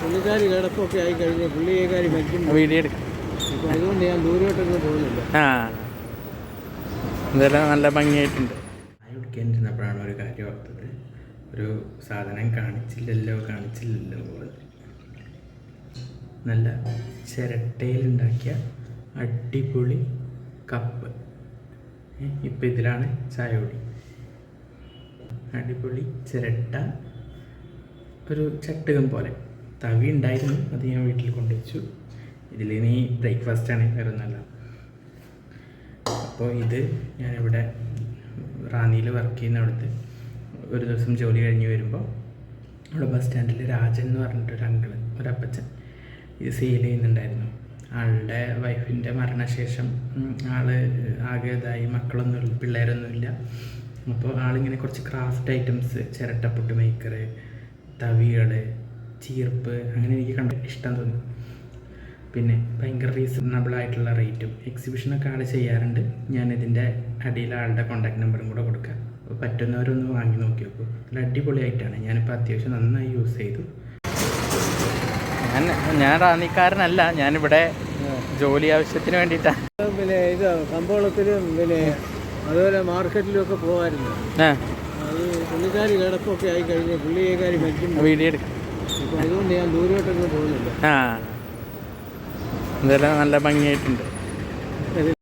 പുള്ളിക്കാരി കിടപ്പൊക്കെ ആയി കഴിഞ്ഞ് പുള്ളിക്കാരി മരിക്കും വീഡിയോ എടുക്കും. അപ്പോൾ അതുകൊണ്ട് ഞാൻ ദൂരോട്ടൊന്നും പോകുന്നില്ല. ഇതെല്ലാം നല്ല ഭംഗിയായിട്ടുണ്ട്. ചായ കുടിക്കാനിരുന്നപ്പോഴാണ് ഒരു കാര്യം ഓർത്തത്. ഒരു സാധനം കാണിച്ചില്ലല്ലോ നല്ല ചിരട്ടയിലുണ്ടാക്കിയ അടിപൊളി കപ്പ്. ഇപ്പം ഇതിലാണ് ചായ കുടി. അടിപൊളി ചിരട്ട, ഒരു ചട്ടുകം പോലെ തവി ഉണ്ടായിരുന്നു, അത് ഞാൻ വീട്ടിൽ കൊണ്ടുവച്ചു. ഇതിലിനി ബ്രേക്ക്ഫാസ്റ്റാണ്, വേറെ ഒന്നല്ല. അപ്പോൾ ഇത് ഞാനിവിടെ റാന്നിയിൽ വർക്ക് ചെയ്യുന്നിടത്ത് ഒരു ദിവസം ജോലി കഴിഞ്ഞ് വരുമ്പോൾ അവിടെ ബസ് സ്റ്റാൻഡിൽ രാജൻ എന്ന് പറഞ്ഞിട്ടൊരു അങ്കിള്, ഒരപ്പച്ചൻ ഇത് സെയിൽ ചെയ്യുന്നുണ്ടായിരുന്നു. ആളുടെ വൈഫിൻ്റെ മരണശേഷം ആൾ ആകെ ഇതായി, മക്കളൊന്നുമില്ല, പിള്ളേരൊന്നുമില്ല. അപ്പോൾ ആളിങ്ങനെ കുറച്ച് ക്രാഫ്റ്റ് ഐറ്റംസ്, ചിരട്ടപ്പൊട്ട് മേക്കർ, തവികൾ, ചീർപ്പ്, അങ്ങനെ എനിക്ക് ഇഷ്ടം തോന്നി. പിന്നെ ഭയങ്കര റീസണബിളായിട്ടുള്ള റേറ്റും എക്സിബിഷനൊക്കെ ആൾ ചെയ്യാറുണ്ട്. ഞാനിതിൻ്റെ അടിയിൽ ആളുടെ കോൺടാക്ട് നമ്പറും കൂടെ കൊടുക്കാം. അപ്പോൾ പറ്റുന്നവരൊന്ന് വാങ്ങി നോക്കി നോക്കൂ. നല്ല അടിപൊളിയായിട്ടാണ്. ഞാനിപ്പോൾ അത്യാവശ്യം നന്നായി യൂസ് ചെയ്തു. ഞാൻ റാന്നിക്കാരനല്ല, ഞാനിവിടെ ജോലി ആവശ്യത്തിന് വേണ്ടിയിട്ടാണ്. പിന്നെ ഇത് കമ്പോളത്തിലും പിന്നെ അതുപോലെ മാർക്കറ്റിലും ഒക്കെ പോകുമായിരുന്നു. അത് പുള്ളിക്കാരി കിടപ്പൊക്കെ ആയി കഴിഞ്ഞ് പുള്ളിക്കാരി മരിക്കും വീഡിയോ എടുക്കും. അപ്പോൾ അതുകൊണ്ട് ഞാൻ ദൂരോട്ടൊന്നും പോകുന്നില്ല. ഇതെല്ലാം നല്ല ഭംഗിയായിട്ടുണ്ട്.